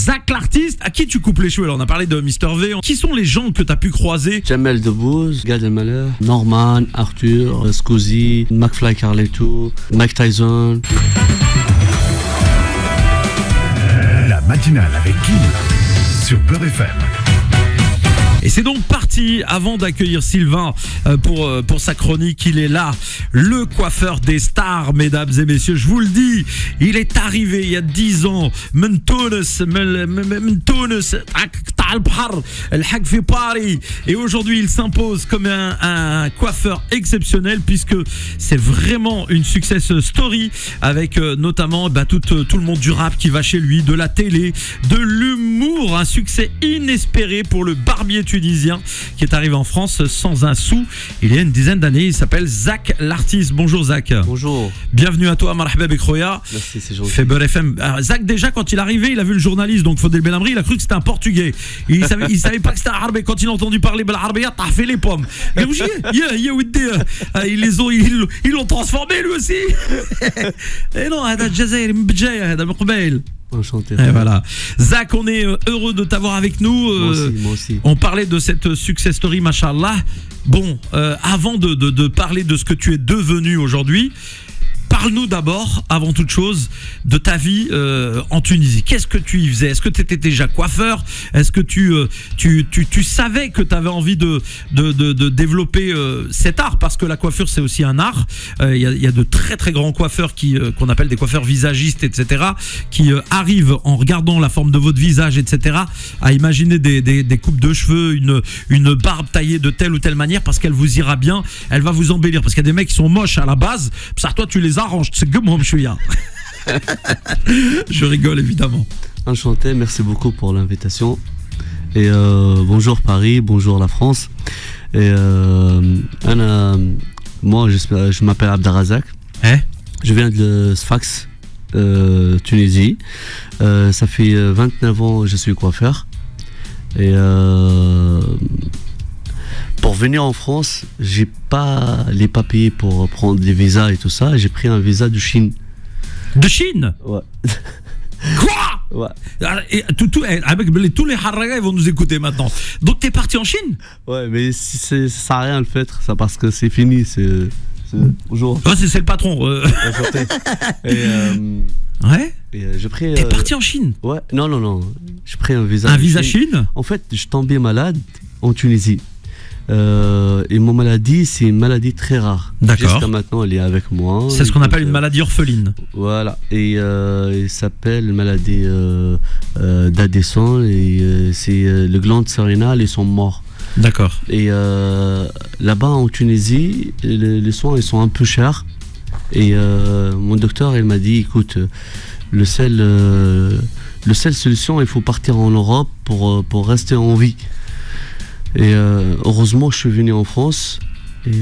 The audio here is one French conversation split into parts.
Zach l'artiste, à qui tu coupes les cheveux? Alors, on a parlé de Mister V. Qui sont les gens que tu as pu croiser? Jamel Debbouze, Gad Elmaleh, Norman, Arthur, Scusi, McFly Carletto, Mike Tyson. La matinale avec Kim sur Beurre FM. Et c'est donc parti, avant d'accueillir Sylvain pour sa chronique, il est là, le coiffeur des stars, mesdames et messieurs, je vous le dis, il est arrivé il y a 10 ans, Paris, et aujourd'hui il s'impose comme un coiffeur exceptionnel, puisque c'est vraiment une success story, avec notamment tout le monde du rap qui va chez lui, de la télé, de l'humour, un succès inespéré pour le barbier tunisien qui est arrivé en France sans un sou il y a une dizaine d'années. Il s'appelle Zach l'artiste. Bonjour Zach. Bonjour. Bienvenue à toi, marhaba bek khoya. Merci, c'est gentil. Fait Beurre FM. Alors, Zach, déjà quand il est arrivé, il a vu le journaliste, donc Fodel Benamri, il a cru que c'était un portugais. Il savait pas que c'était un arabe. Quand il a entendu parler بالعربية t'as fait les pommes. Ils l'ont transformé lui aussi. Et non, هذا الجزائري من بجاية هذا من قبيل. Enchanté. Et voilà. Zach, on est heureux de t'avoir avec nous. Moi aussi. On parlait de cette success story, machallah. Bon, avant de parler de ce que tu es devenu aujourd'hui, parle-nous d'abord, avant toute chose, de ta vie en Tunisie. Qu'est-ce que tu y faisais? Est-ce que tu étais déjà coiffeur? Est-ce que tu savais que tu avais envie de développer cet art? Parce que la coiffure, c'est aussi un art. Il y a de très très grands coiffeurs qu'on appelle des coiffeurs visagistes, etc., qui arrivent, en regardant la forme de votre visage, etc., à imaginer des coupes de cheveux, une barbe taillée de telle ou telle manière, parce qu'elle vous ira bien, elle va vous embellir. Parce qu'il y a des mecs qui sont moches à la base, ça, toi tu les arranges, je rigole évidemment. Enchanté, merci beaucoup pour l'invitation. Et bonjour Paris, bonjour la France. Et moi je m'appelle Abderrazak. Je viens de Sfax, Tunisie. Ça fait 29 ans que je suis coiffeur. Et pour venir en France, j'ai pas les papiers pour prendre des visas et tout ça. J'ai pris un visa de Chine. De Chine? Ouais. Quoi? Ouais. Et tous les haragas vont nous écouter maintenant. Donc t'es parti en Chine? Ouais, mais si ça sert à rien de le faire, ça, parce que c'est fini. Bonjour. Oh, c'est le patron. Ouais. J'ai pris. T'es parti en Chine? Ouais. Non. J'ai pris un visa. Un visa Chine? En fait, je suis tombé malade en Tunisie. Et mon maladie, c'est une maladie très rare. D'accord. Jusqu'à maintenant, elle est avec moi. C'est ce qu'on appelle une maladie orpheline. Voilà. Et il s'appelle maladie d'Addison. Et c'est le glande sérénale, ils sont morts. D'accord. Et là-bas en Tunisie, les soins ils sont un peu chers. Et mon docteur il m'a dit, écoute, le seul solution, il faut partir en Europe pour rester en vie. Et heureusement je suis venu en France. Et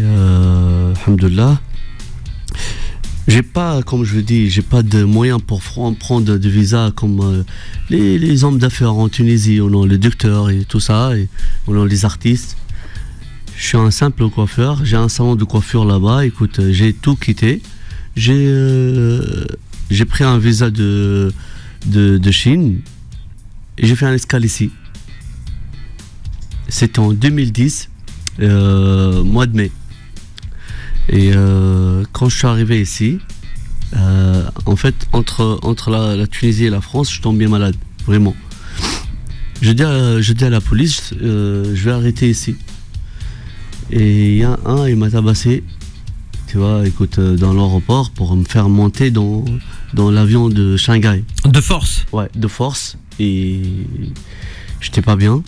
alhamdoulilah, j'ai pas, comme je le dis, j'ai pas de moyens pour prendre de visa comme les hommes d'affaires en Tunisie, on a les docteurs et tout ça, et on a les artistes. Je suis un simple coiffeur, j'ai un salon de coiffure là-bas. Écoute, j'ai tout quitté. J'ai pris un visa de Chine et j'ai fait un escale ici. C'était en 2010, mois de mai. Et quand je suis arrivé ici, en fait, entre la Tunisie et la France, je suis tombé malade, vraiment. Je dis à la police, je vais arrêter ici. Et il y a il m'a tabassé, tu vois, écoute, dans l'aéroport pour me faire monter dans l'avion de Shanghai. De force? Ouais, de force. Et j'étais pas bien.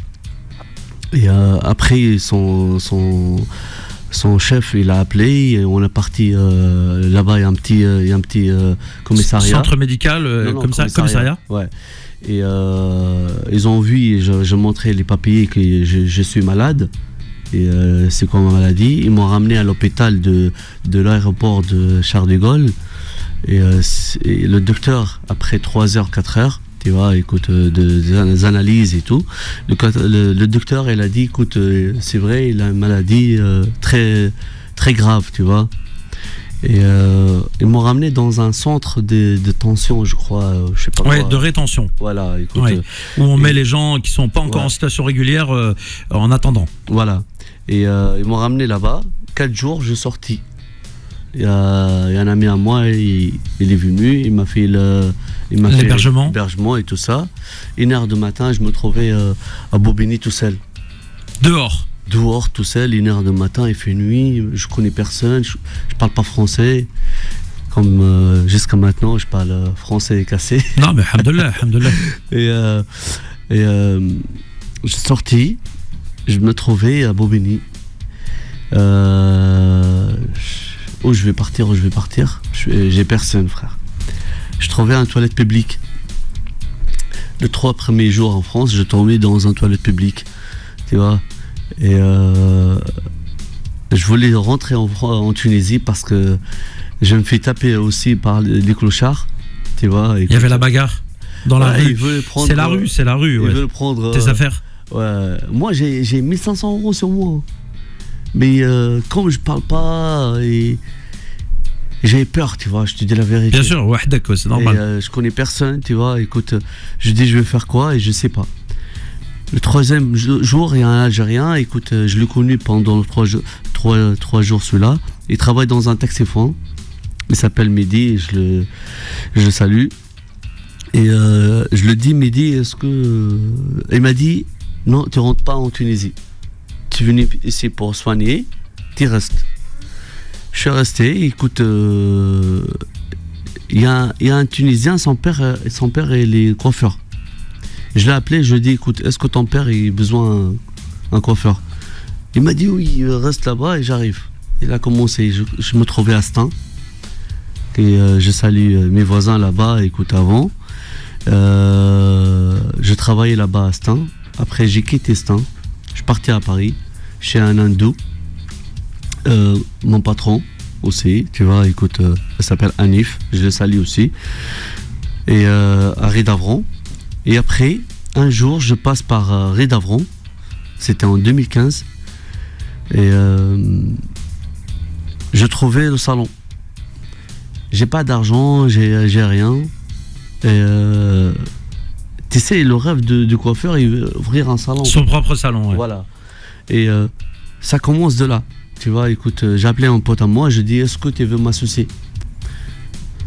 Et après, son chef, il a appelé, et on est parti là-bas, il y a un petit commissariat. Centre médical, commissariat. Ouais. Et ils ont vu, je montrais les papiers que je suis malade. Et c'est quoi ma maladie. Ils m'ont ramené à l'hôpital de l'aéroport de Charles de Gaulle. Et le docteur, après 3 heures, 4 heures, tu vois, écoute, des analyses et tout, le docteur, il a dit, écoute, c'est vrai, il a une maladie très, très grave, tu vois. Et ils m'ont ramené dans un centre de tension, je crois, je sais pas Ouais, quoi. de rétention. Voilà, écoute. Ouais. Où on met les gens qui sont pas encore en situation régulière en attendant. Voilà. Et ils m'ont ramené là-bas. 4 jours, je suis sorti. Il y a un ami à moi, il est venu, il m'a fait l'hébergement et tout ça. 1h du matin, je me trouvais à Bobigny tout seul. Dehors tout seul, 1h du matin, il fait nuit, je connais personne, je parle pas français. Comme jusqu'à maintenant, je parle français cassé. Non, mais alhamdoulilah. Et je suis sorti, je me trouvais à Bobigny. Où je vais partir, j'ai personne, frère. Je trouvais une toilette publique. Les 3 premiers jours en France, je tombais dans une toilette publique, tu vois. Et je voulais rentrer en Tunisie parce que je me fais taper aussi par les clochards, tu vois. Il y avait la bagarre dans la rue. C'est la rue. Ils Ouais. veulent prendre tes affaires. Ouais. Moi, j'ai 1500 € sur moi. Mais comme je parle pas, et j'avais peur, tu vois, je te dis la vérité. Bien sûr, ouais, d'accord, c'est normal. Et, je connais personne, tu vois, écoute, je dis je vais faire quoi et je sais pas. Le 3e jour, il y a un Algérien, écoute, je l'ai connu pendant 3 jours celui-là. Il travaille dans un taxi-phone. Il s'appelle Mehdi, je le salue. Et je le dis, Mehdi, est-ce que... Il m'a dit, non, tu rentres pas en Tunisie. Tu es venu ici pour soigner, tu restes. Je suis resté, écoute, il y a un Tunisien, son père il est coiffeur. Je l'ai appelé, je lui ai dit, écoute, est-ce que ton père il a besoin d'un coiffeur? Il m'a dit oui, reste là-bas et j'arrive. Il a commencé, je me trouvais à Stein. Et je salue mes voisins là-bas, écoute, avant. Je travaillais là-bas à Stein. Après, j'ai quitté Stein. Je suis parti à Paris, chez un hindou. Mon patron aussi, tu vois, écoute, il s'appelle Hanif, je le salue aussi. Et à Redavron. Et après, un jour, je passe par Redavron. C'était en 2015. Et je trouvais le salon. J'ai pas d'argent, j'ai rien. Et tu sais, le rêve du coiffeur, il veut ouvrir un salon. Son propre salon, ouais. Voilà. Et ça commence de là. Tu vois, écoute, j'ai appelé un pote à moi, je dis, est-ce que tu veux m'associer?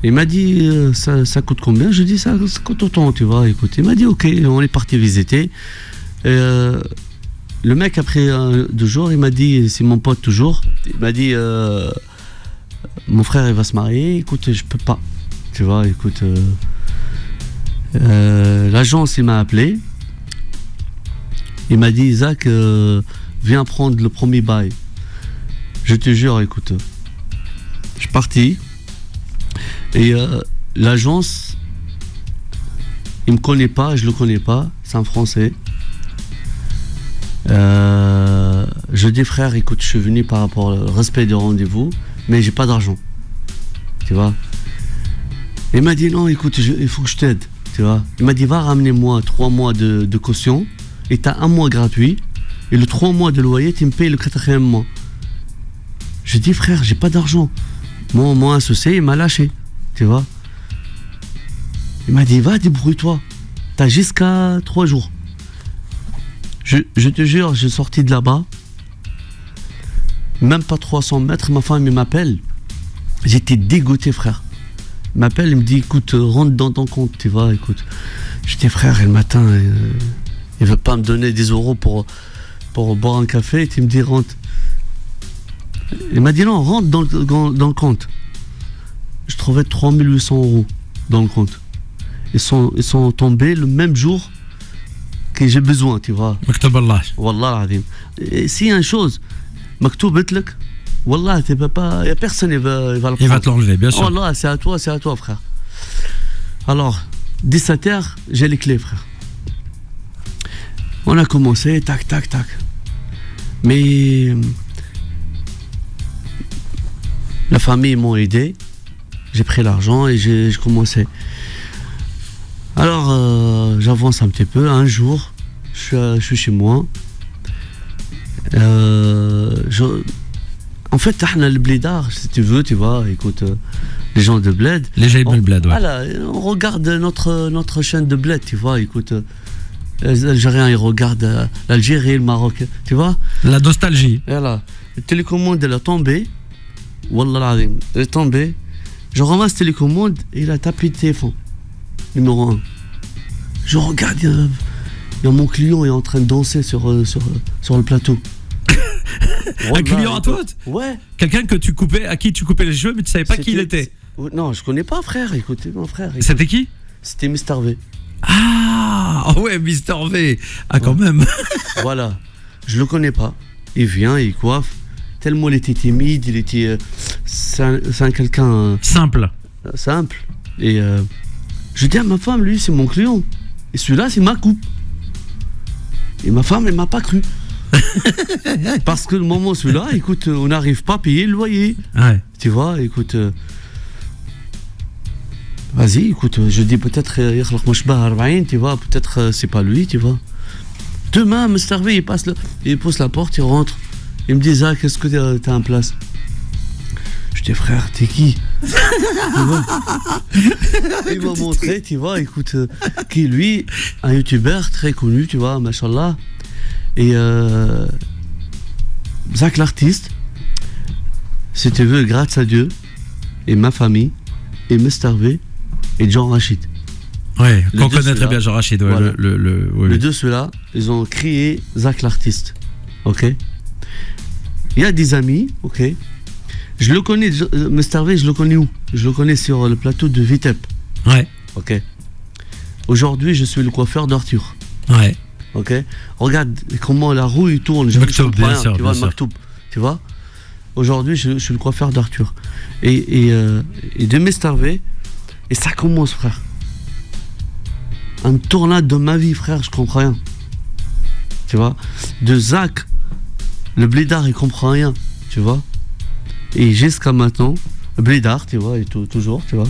Il m'a dit, ça coûte combien? Je dis, ça coûte autant, tu vois, écoute. Il m'a dit, ok, on est parti visiter. Et, le mec, après 2 jours, il m'a dit, c'est mon pote toujours, il m'a dit, mon frère, il va se marier, écoute, je peux pas. Tu vois, écoute, l'agence, il m'a appelé. Il m'a dit, Isaac, viens prendre le premier bail. Je te jure, écoute, je suis parti. Et l'agence, il me connaît pas, je le connais pas, c'est un Français. Je dis, frère, écoute, je suis venu par rapport au respect du rendez-vous, mais j'ai pas d'argent. Tu vois. Il m'a dit, non, écoute, il faut que je t'aide. Tu vois. Il m'a dit, va ramener-moi 3 mois de caution, et t'as 1 mois gratuit, et le 3 mois de loyer, tu me payes le 4e mois. Je dis, frère, j'ai pas d'argent. Mon associé, il m'a lâché. Tu vois. Il m'a dit, va, débrouille-toi. T'as jusqu'à 3 jours. Je te jure, j'ai sorti de là-bas. Même pas 300 mètres, ma femme, il m'appelle. J'étais dégoûté, frère. Il m'appelle, il me dit, écoute, rentre dans ton compte, tu vois, écoute. Je dis, frère, le matin, il veut pas me donner 10 € pour boire un café, et tu me dis, rentre. Il m'a dit, non, rentre dans le compte. Je trouvais 3800 € dans le compte. Ils sont tombés le même jour que j'ai besoin, tu vois. Maktab Allah. Wallah al-Azim. Et s'il y a une chose, Maktoub etlek, Wallah, tu peux pas, il n'y a personne qui va le prendre. Il va te l'enlever, bien sûr. Wallah, c'est à toi, frère. Alors, 17h, j'ai les clés, frère. On a commencé, tac, tac, tac. Mais la famille m'ont aidé. J'ai pris l'argent et j'ai commencé. Alors, j'avance un petit peu. Un jour, je suis chez moi. En fait, le blédard, si tu veux, tu vois, écoute, les gens de bled. Les gens de bled, ouais. Voilà, on regarde notre chaîne de bled, tu vois, écoute. Les Algériens, ils regardent l'Algérie, le Maroc, tu vois. La nostalgie. Voilà. La télécommande, elle a tombé. Wallah l'azim, elle est tombée. Je ramasse la télécommande et il a tapé le téléphone. Numéro 1. Je regarde, il y a mon client est en train de danser sur le plateau. Un client à toi? Ouais. Quelqu'un à qui tu coupais les cheveux, mais tu savais pas qui il était? Non, je connais pas, frère. Écoutez, mon frère. C'était qui? C'était Mr V. Ah ouais, Mr V. Ah, quand même. Voilà. Je le connais pas. Il vient, il coiffe. Tellement il était timide, il était. C'est quelqu'un. Simple. Simple. Et je dis à ma femme, lui, c'est mon client. Et celui-là, c'est ma coupe. Et ma femme, elle m'a pas cru. Parce que le moment celui-là, écoute, on n'arrive pas à payer le loyer. Ouais. Tu vois, écoute. Vas-y, écoute, je dis peut-être, tu vois, peut-être c'est pas lui, tu vois. Demain, Mr. V, il pousse la porte, il rentre. Il me dit, Zach, est-ce que t'as en place? Je dis, frère, t'es qui? Tu vois. Il m'a montré, tu vois, écoute, qui lui, un youtubeur très connu, tu vois, machallah. Et Zach l'artiste, si tu veux, grâce à Dieu, et ma famille, et Mr. V, et Jean Rachid. Ouais, qu'on connaît très bien Jean Rachid. Ouais, voilà. Oui. Les deux, ceux-là, ils ont créé Zach l'artiste. Ok. Il y a des amis, ok. Je le connais, Mr. V, je le connais où? Je le connais sur le plateau de Vitep. Ouais. Ok. Aujourd'hui, je suis le coiffeur d'Arthur. Ouais. Ok. Regarde comment la roue il tourne. Maktoub, bien sûr, tu vois, bien sûr. Maktoub. Tu vois. Aujourd'hui, je suis le coiffeur d'Arthur. Et de Mr. V, et ça commence, frère. Un tournade de ma vie, frère, je comprends rien. Tu vois. De Zach, le blédard, il comprend rien. Tu vois. Et jusqu'à maintenant, le blédard, tu vois, et toujours, tu vois.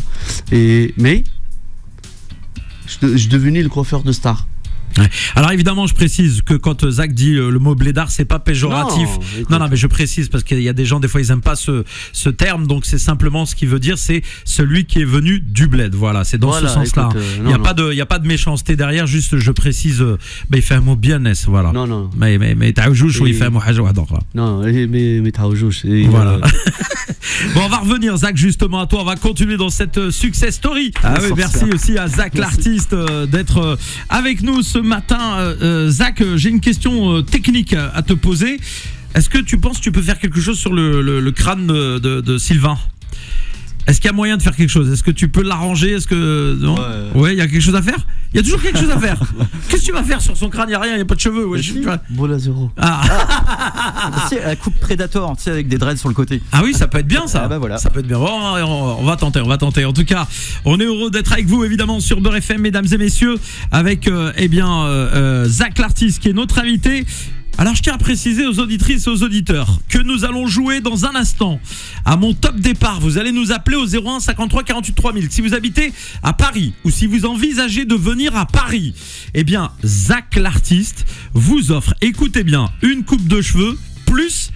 Mais, je suis devenu le coiffeur de star. Ouais. Alors évidemment, je précise que quand Zach dit le mot blédard, c'est pas péjoratif. Non, mais je précise parce qu'il y a des gens, des fois, ils aiment pas ce terme. Donc c'est simplement ce qu'il veut dire, c'est celui qui est venu du bled. Voilà, c'est dans ce sens-là. Il n'y a pas de méchanceté derrière. Juste, je précise, il fait un mot bien, voilà. Non. Mais t'as il fait un mot hajouador. Non, mais t'as voilà. Bon, on va revenir, Zach, justement à toi. On va continuer dans cette success story. Ah oui, merci aussi à Zach l'artiste d'être avec nous ce matin. Zach, j'ai une question technique à te poser. Est-ce que tu penses que tu peux faire quelque chose sur le crâne de Sylvain? Est-ce qu'il y a moyen de faire quelque chose? Est-ce que tu peux l'arranger? Est-ce que non? Ouais, il y a quelque chose à faire? Il y a toujours quelque chose à faire. Qu'est-ce que tu vas faire sur son crâne? Il n'y a rien, il n'y a pas de cheveux. Ouais, Bola zéro. C'est la coupe Predator, tu sais, avec des dreads sur le côté. Ah oui, ça peut être bien ça. Ah bah voilà. Ça peut être bien. On va tenter. En tout cas, on est heureux d'être avec vous évidemment sur Beurre FM, mesdames et messieurs, avec Zach l'artiste qui est notre invité. Alors je tiens à préciser aux auditrices et aux auditeurs que nous allons jouer dans un instant à mon top départ. Vous allez nous appeler au 01 53 48 3000. Si vous habitez à Paris ou si vous envisagez de venir à Paris, eh bien Zach l'artiste vous offre, écoutez bien, une coupe de cheveux plus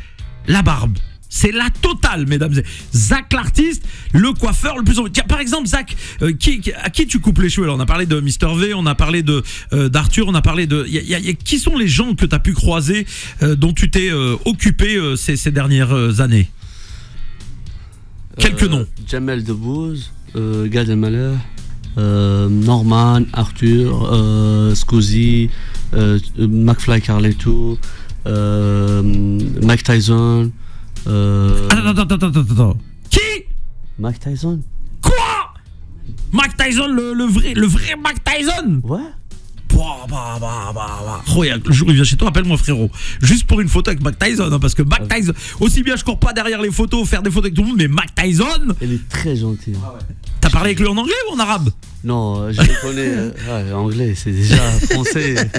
la barbe. C'est la totale, mesdames et Zach l'artiste, le coiffeur le plus en... Tiens, par exemple, Zach, à qui tu coupes les cheveux? Alors, on a parlé de Mr. V, on a parlé d'Arthur, on a parlé de... qui sont les gens que tu as pu croiser, dont tu t'es occupé ces dernières années? Quelques noms. Jamel Debbouze, Gad Elmaleh, Norman, Arthur, Scusi, McFly Carletto, Mike Tyson. Attends. Qui? Mike Tyson. Quoi? Mike Tyson, le vrai Mike Tyson? Ouais. Le jour où il vient chez toi, appelle-moi frérot. Juste pour une photo avec Mike Tyson, hein, parce que Mike Tyson, aussi bien je cours pas derrière les photos, faire des photos avec tout le monde, mais Mike Tyson. Elle est très gentille. Ah ouais. T'as parlé avec lui en anglais ou en arabe? Non, je le connais. Anglais, c'est déjà français.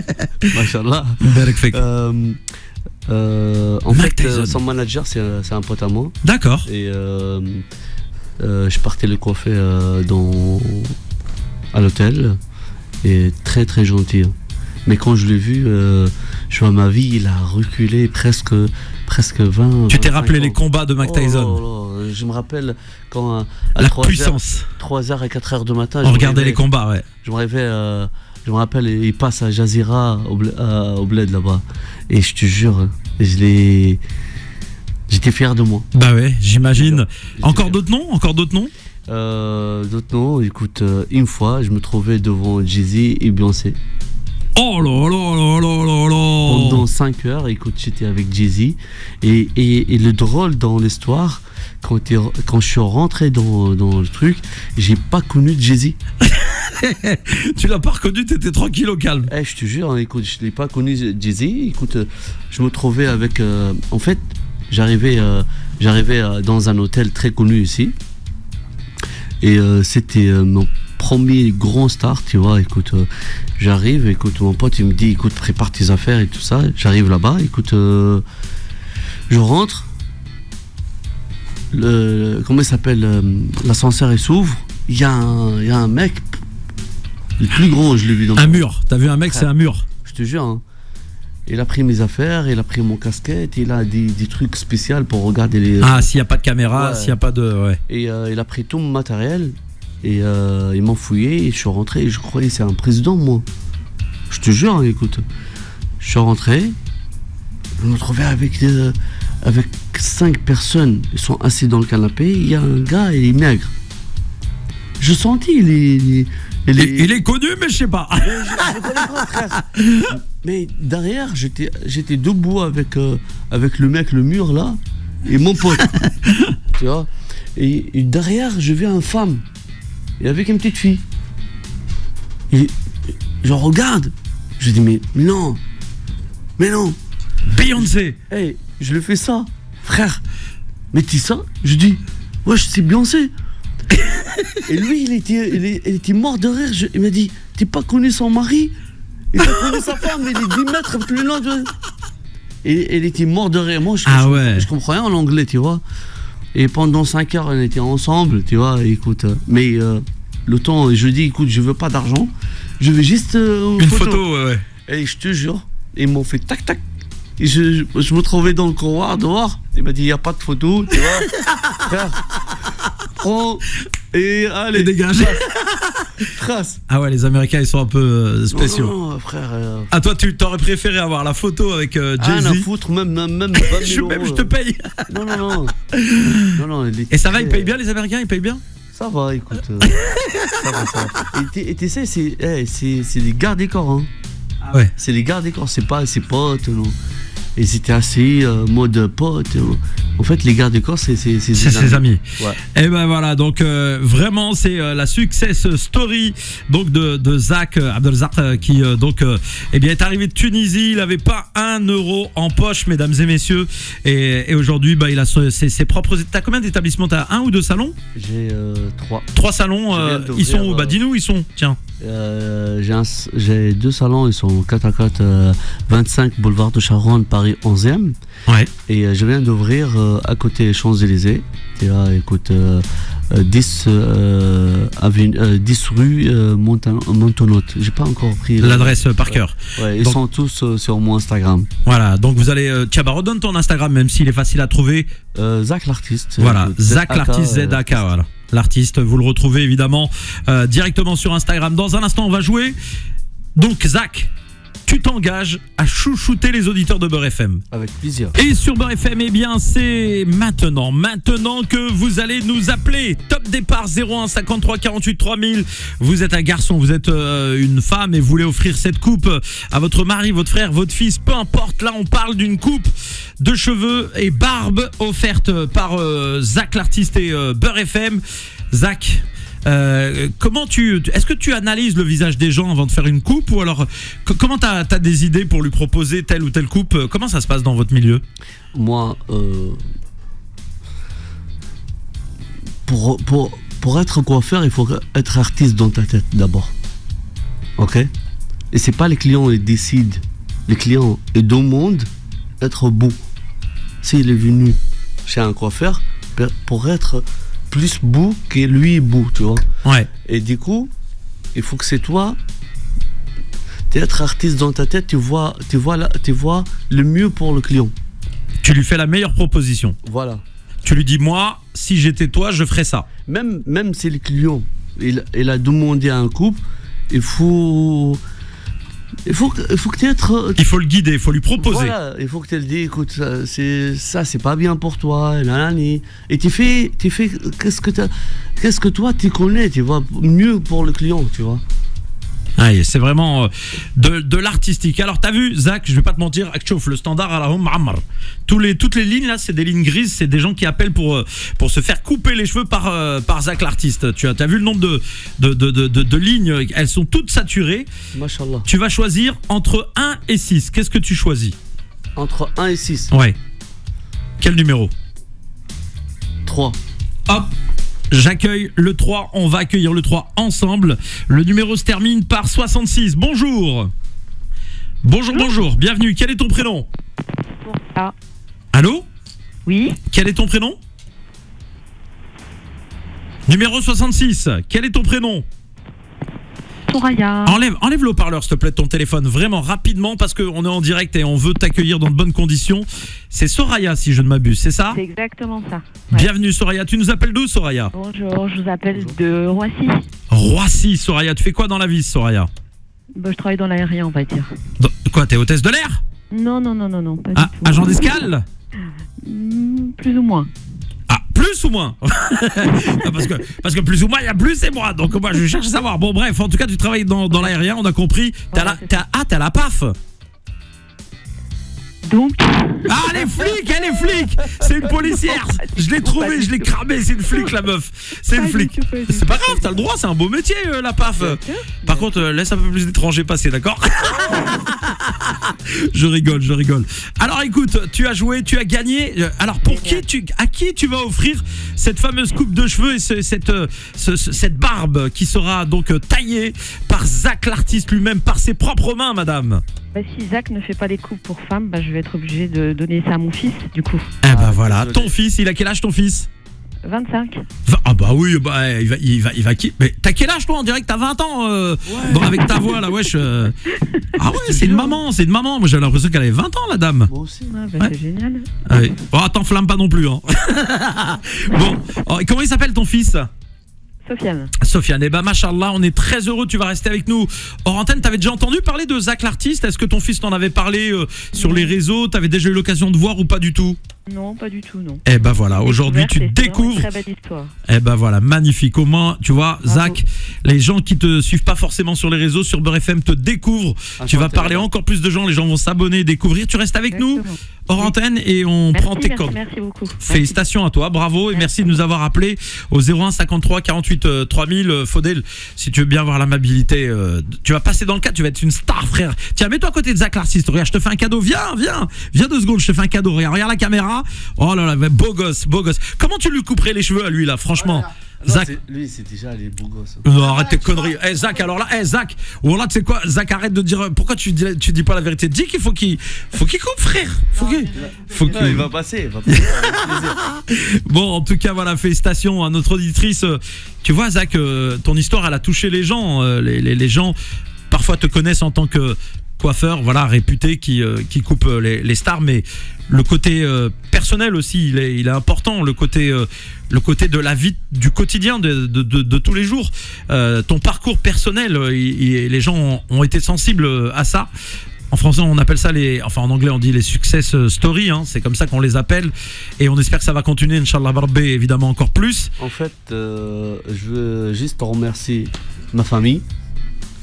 Machallah. En fait, son manager, c'est un pote à moi. D'accord. Et je partais le coiffer à l'hôtel. Et très très gentil. Mais quand je l'ai vu, Je vois ma vie, il a reculé presque 20. Tu t'es rappelé 25 les ans. combats de Mike Tyson. Oh, je me rappelle quand à La 3 puissance. 3h et 4h du matin, On regardait les combats, ouais. je me réveille, je me rappelle, il passe à Jazeera au bled là-bas. Et je te jure, j'étais fier de moi. Bah ouais, j'imagine. J'étais Encore fier. d'autres noms? Encore d'autres noms? D'autres noms, écoute, une fois, je me trouvais devant Jay-Z et Beyoncé. Oh là là là là là là. Pendant 5 heures, écoute, j'étais avec Jay-Z. Et le drôle dans l'histoire, quand je suis rentré dans le truc, j'ai pas connu Jay-Z. Tu l'as pas reconnu, t'étais tranquille au calme. Je te jure, hein, écoute, je l'ai pas connu Jay-Z. Écoute, je me trouvais avec. En fait, j'arrivais dans un hôtel très connu ici. Et c'était mon premier grand star, tu vois. Écoute, j'arrive, écoute, mon pote, il me dit, écoute, prépare tes affaires et tout ça. J'arrive là-bas, écoute, je rentre. Comment il s'appelle, l'ascenseur, il s'ouvre. Il y a un mec, le plus gros, je l'ai vu dans Un mur. T'as vu un mec, c'est un mur. Je te jure, hein. Il a pris mes affaires, il a pris mon casquette, il a des trucs spéciaux pour regarder les. Ah, s'il n'y a pas de caméra, Ouais. s'il n'y a pas de. Ouais. Et il a pris tout mon matériel et ils m'ont fouillé et je suis rentré et je croyais que c'est un président, moi. Je te jure, hein, écoute. Je suis rentré, je me trouvais avec 5 personnes. Ils sont assis dans le canapé. Il y a un gars, il est maigre. Je sentis, il est connu, mais je sais pas. je le connais pas, frère. Mais derrière, j'étais debout avec le mec, le mur là, et mon pote. Tu vois. Et derrière, je vois une femme. Et avec une petite fille. Et je regarde. Je dis, mais non. Mais non. Beyoncé. Hey, je le fais ça. Frère. Mais tu ça? Je dis, ouais, c'est Beyoncé. Et lui, il était mort de rire. Il m'a dit, t'es pas connu son mari? Il a connu sa femme, il est 10 mètres plus loin. Et il était mort de rire. Moi, je comprends rien en anglais, tu vois. Et pendant 5 heures, on était ensemble, tu vois. Écoute, mais le temps, je dis, écoute, je veux pas d'argent. Je veux juste une photo, ouais. Et je te jure, ils m'ont fait tac tac. Et je me trouvais dans le couloir dehors. Il m'a dit, il n'y a pas de photo, tu vois. Frère, prends et allez, dégage. Trace. Ah ouais, les Américains, ils sont un peu spéciaux. Non, frère. Ah, toi, tu t'aurais préféré avoir la photo avec Jay-Z? Rien à foutre, même 20 000 euros. Je te paye. Non. Et ça va, ils payent bien, les Américains, ils payent bien? Ça va, écoute. Ça va. Et tu sais, c'est les gardes des corps, hein. Ah ouais. C'est les gardes des corps, c'est pas ses potes, non. Et c'était assez mode pote. En fait, les gardes du corps, c'est ses amis. Ouais. Et ben voilà, donc vraiment, c'est la success story donc de Zach Abdelzak qui eh bien est arrivé de Tunisie. Il n'avait pas 1 euro en poche, mesdames et messieurs. Et aujourd'hui, bah, il a ses propres. T'as combien d'établissements? T'as 1 ou 2 salons? J'ai 3. 3 salons. Ils sont où? Bah dis-nous, ils sont. Tiens. J'ai 2 salons, ils sont 4 à 4, 25 boulevard de Charonne, Paris 11e. Ouais. Et je viens d'ouvrir à côté Champs-Élysées. Et là, écoute, 10 rue Montonote. J'ai pas encore pris l'adresse par cœur. Ouais, ils sont tous sur mon Instagram. Voilà, donc vous allez. Tiens, bah redonne ton Instagram, même s'il est facile à trouver. Zach l'artiste. Voilà, Zach l'artiste, ZAK, voilà. L'artiste, vous le retrouvez évidemment directement sur Instagram. Dans un instant, on va jouer. Donc, Zach, tu t'engages à chouchouter les auditeurs de Beurre FM. Avec plaisir. Et sur Beurre FM, eh bien, c'est maintenant que vous allez nous appeler. Top départ 01 53 48 3000. Vous êtes un garçon, vous êtes une femme et vous voulez offrir cette coupe à votre mari, votre frère, votre fils, peu importe. Là, on parle d'une coupe de cheveux et barbe offerte par Zach l'artiste et Beurre FM. Zach, est-ce que tu analyses le visage des gens avant de faire une coupe, ou alors comment t'as des idées pour lui proposer telle ou telle coupe? Comment ça se passe dans votre milieu? Moi, pour être coiffeur, il faut être artiste dans ta tête d'abord. Ok? Et c'est pas les clients qui décident. Les clients ils demandent d'être beau. S'il est venu chez un coiffeur pour être plus beau que lui beau, tu vois. Ouais. Et du coup, il faut que c'est toi, être artiste dans ta tête, tu vois le mieux pour le client. Tu lui fais la meilleure proposition. Voilà. Tu lui dis, moi, si j'étais toi, je ferais ça. Même si le client, il a demandé à un couple, il faut que tu être. Il faut le guider, il faut lui proposer. Voilà, il faut que tu lui dises, écoute, c'est pas bien pour toi, nanani. Et tu fais qu'est-ce que toi tu connais, tu vois, mieux pour le client, tu vois. Ouais, c'est vraiment de l'artistique. Alors t'as vu, Zach, je vais pas te mentir, Akchouf, le standard à la Hum Ammar. Toutes les lignes là, c'est des lignes grises, c'est des gens qui appellent pour se faire couper les cheveux par Zach l'artiste. Tu as vu le nombre de lignes, elles sont toutes saturées. Mashallah. Tu vas choisir entre 1 et 6. Qu'est-ce que tu choisis? Entre 1 et 6. Ouais. Quel numéro? 3. Hop. J'accueille le 3, on va accueillir le 3 ensemble. Le numéro se termine par 66. Bonjour. Bonjour, bienvenue. Quel est ton prénom? Ah. Allô? Oui. Quel est ton prénom? Numéro 66, quel est ton prénom? Soraya. Enlève le haut-parleur, s'il te plaît, de ton téléphone, vraiment rapidement, parce qu'on est en direct et on veut t'accueillir dans de bonnes conditions. C'est Soraya, si je ne m'abuse, c'est ça? C'est exactement ça. Ouais. Bienvenue, Soraya. Tu nous appelles d'où, Soraya? Bonjour, je vous appelle de Roissy. Roissy, Soraya. Tu fais quoi dans la vie, Soraya? Je travaille dans l'aérien, on va dire. Quoi, t'es hôtesse de l'air? Non, pas du tout. Agent d'escale? Plus ou moins. Ah, plus ou moins? parce que plus ou moins, il y a plus et moins. Donc moi, je cherche à savoir. Bon, bref, en tout cas, tu travailles dans l'aérien, on a compris. T'as la PAF? Donc. Ah, elle est flic! C'est une policière! Je l'ai trouvée, je l'ai cramée, c'est une flic, la meuf! C'est une flic! C'est pas grave, t'as le droit, c'est un beau métier, la PAF! Par contre, laisse un peu plus d'étrangers passer, d'accord? Je rigole. Alors écoute, tu as joué, tu as gagné. Alors à qui tu vas offrir cette fameuse coupe de cheveux et cette barbe qui sera donc taillée par Zach l'artiste lui-même, par ses propres mains, madame? Si Zach ne fait pas les coupes pour femmes, je vais être obligée de donner ça à mon fils, du coup. Eh ben voilà, ton fils, il a quel âge ton fils? 25. Ah bah oui, il va qui? Mais t'as quel âge toi? On dirait que t'as 20 ans avec ta voix là, wesh. Ah ouais, c'est une maman. Moi j'avais l'impression qu'elle avait 20 ans, la dame. Moi aussi. Ouais. C'est génial. Ouais. Oh, t'enflamme pas non plus, hein. Bon, comment il s'appelle ton fils? Sofiane, eh ben machallah, on est très heureux, tu vas rester avec nous hors antenne. T'avais déjà entendu parler de Zach l'artiste? Est-ce que ton fils t'en avait parlé sur les réseaux? T'avais déjà eu l'occasion de voir ou pas du tout? Non, pas du tout, non. Eh ben voilà, aujourd'hui tu découvres. Une très belle histoire. Eh ben voilà, magnifique. Au moins, tu vois, bravo. Zach, les gens qui te suivent pas forcément sur les réseaux, sur Beurre FM, te découvrent. Tu vas parler encore plus de gens, les gens vont s'abonner, découvrir. Tu restes avec nous hors antenne et on prend tes codes. Merci beaucoup. Félicitations à toi, bravo et merci de nous avoir appelé au 01 53 48 3000. Faudel, si tu veux bien avoir l'amabilité, tu vas passer dans le cadre, tu vas être une star, frère. Tiens, mets-toi à côté de Zach l'artiste. Regarde, je te fais un cadeau. Viens 2 secondes, je te fais un cadeau. Regarde la caméra. Oh là là, beau gosse. Comment tu lui couperais les cheveux à lui là, franchement? Non, Zach, lui c'est déjà les beaux gosses. Non, arrête tes conneries. Zach, alors là, Zach, ou là tu sais quoi, Zach, arrête de dire. Pourquoi tu dis pas la vérité? Dis qu'il faut qu'il coupe, frère. Il va passer. Bon, en tout cas, voilà, félicitations à notre auditrice. Tu vois, Zach, ton histoire, elle a touché les gens. Les gens parfois te connaissent en tant que coiffeur, voilà, réputé, qui coupe les stars, mais le côté personnel aussi, il est important, le côté de la vie du quotidien de tous les jours, ton parcours personnel, les gens ont été sensibles à ça. En français, on appelle ça en anglais, on dit les success stories, hein, c'est comme ça qu'on les appelle, et on espère que ça va continuer, Inch'Allah Barbé, évidemment encore plus. En fait, je veux juste remercier ma famille,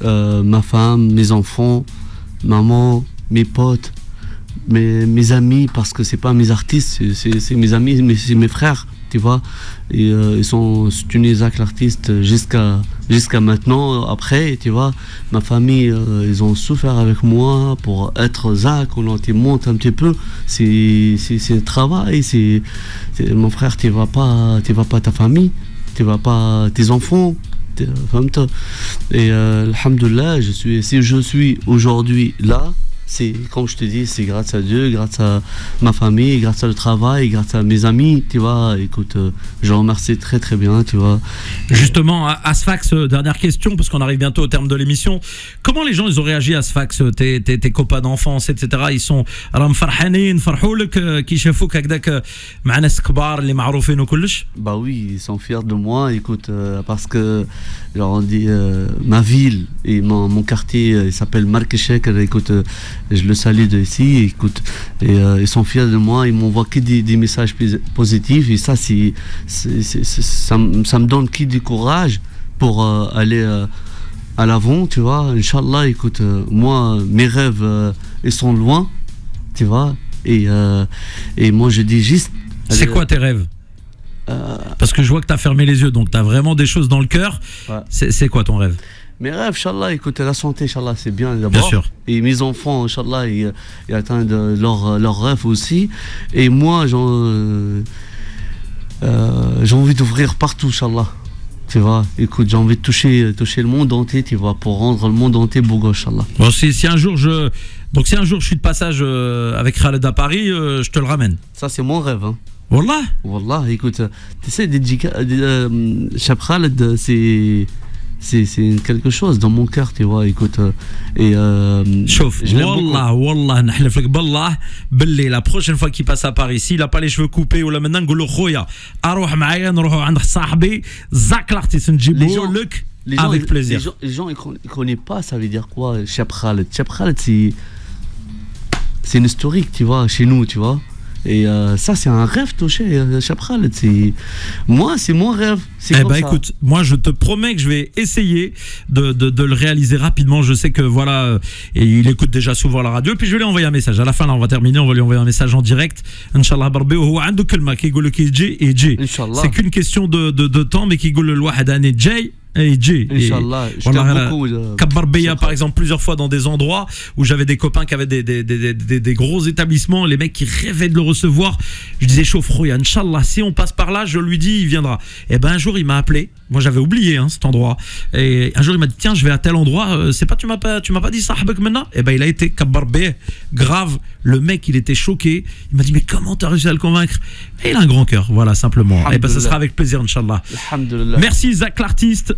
ma femme, mes enfants, maman, mes potes, mes amis, parce que c'est pas mes artistes, c'est mes amis, mais c'est mes frères, tu vois. Et ils sont soutenus Zach l'artiste jusqu'à maintenant. Après, tu vois, ma famille, ils ont souffert avec moi pour être Zach. On monte un petit peu. C'est un travail. Mon frère, tu vas pas ta famille, tu vas pas tes enfants. Et alhamdoulilah, si je suis aujourd'hui là, c'est, comme je te dis, c'est grâce à Dieu, grâce à ma famille, grâce à le travail, grâce à mes amis, tu vois. Écoute, je remercie très très bien, tu vois. Justement, Asfax, dernière question, parce qu'on arrive bientôt au terme de l'émission. Comment les gens ils ont réagi à Asfax, tes copains d'enfance, etc. Ils sont فرحانين فرحوا لك كي شافوك هكذاك مع ناس كبار اللي معروفين وكلش. Bah oui, ils sont fiers de moi, écoute, parce que genre, on dit, ma ville et mon quartier, il s'appelle Marrakech, écoute, je le salue d'ici, écoute, et ils sont fiers de moi, ils m'envoient que des messages positifs, et ça, ça me donne que du courage pour aller à l'avant, tu vois. Inch'Allah, écoute, moi, mes rêves, ils sont loin, tu vois, et moi, je dis juste... C'est quoi tes rêves? Parce que je vois que tu as fermé les yeux, donc tu as vraiment des choses dans le cœur. Ouais. C'est quoi ton rêve? Mes rêves, Inch'Allah, écoute, la santé, Inch'Allah, c'est bien d'abord. Bien sûr. Et mes enfants, Inch'Allah, ils atteignent leurs rêves aussi. Et moi, j'ai envie d'ouvrir partout, Inch'Allah. Tu vois, écoute, j'ai envie de toucher le monde entier, tu vois, pour rendre le monde entier beau gosse, Inch'Allah. Bon, si un jour je suis de passage avec Khaled à Paris, je te le ramène. Ça, c'est mon rêve, hein. Wallah. Wallah, écoute, tu sais, Cheb Khaled, c'est quelque chose dans mon cœur, tu vois, écoute, et شوف je l'aime beaucoup. والله نحلف لك بالله باللي la prochaine fois qu'il passe à Paris s'il a pas les cheveux coupés ولا maintenant نقول له خويا اروح معايا نروحوا عند صاحبي زاك l'artiste نجيبوه لك avec plaisir. Les gens ils connaissent pas, ça veut dire quoi, Cheb Khaled. Cheb Khaled, c'est une historique, tu vois, chez nous, tu vois. Et ça, c'est un rêve touché, Cheb Khaled. Moi, c'est mon rêve. Eh ben écoute, moi je te promets que je vais essayer de le réaliser rapidement. Je sais que voilà, et il écoute déjà souvent la radio. Et puis je vais lui envoyer un message. À la fin, là, on va terminer. On va lui envoyer un message en direct. Inch'Allah barbi وهو عنده كلمة كيقول لك يجي. C'est qu'une question de temps, mais كيقول الواحد أنا جاي. Inch'Allah, je t'aime beaucoup. Kabbar Beya, par exemple, plusieurs fois dans des endroits où j'avais des copains qui avaient des gros établissements, les mecs qui rêvaient de le recevoir. Je disais, chauffe, Inch'Allah, si on passe par là, je lui dis, il viendra. Et ben un jour, il m'a appelé. Moi, j'avais oublié cet endroit. Et un jour, il m'a dit, tiens, je vais à tel endroit. C'est pas, tu m'as pas dit Sahbek maintenant? Et ben il a été Kabbar Beya, grave. Le mec, il était choqué. Il m'a dit, mais comment t'as réussi à le convaincre? Et il a un grand cœur, voilà, simplement. Et ben ça sera avec plaisir, Inch'Allah. Merci, Zach l'artiste.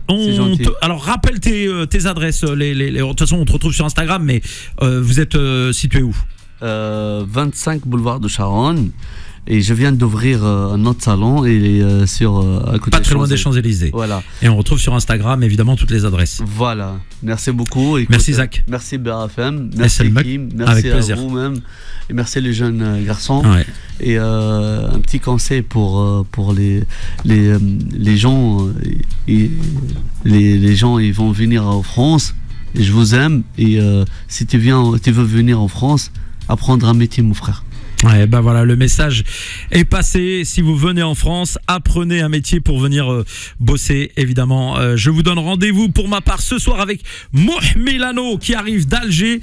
Alors, rappelle tes adresses. De toute façon, on te retrouve sur Instagram, mais vous êtes situé où? 25 boulevard de Charonne. Et je viens d'ouvrir un autre salon et à côté pas très loin des Champs-Élysées. Voilà. Et on retrouve sur Instagram évidemment toutes les adresses. Voilà. Merci beaucoup. Écoute, merci Zach. Merci BRFM. Merci Kim. Merci avec à plaisir. vous-même. Et merci les jeunes garçons. Ouais. Et un petit conseil pour les gens. Les gens ils vont venir en France. Et je vous aime. Et si tu veux venir en France, apprendre un métier, mon frère. Ouais, ben voilà, le message est passé. Si vous venez en France, apprenez un métier pour venir bosser, évidemment. Je vous donne rendez-vous pour ma part ce soir avec Mouh Milano qui arrive d'Alger.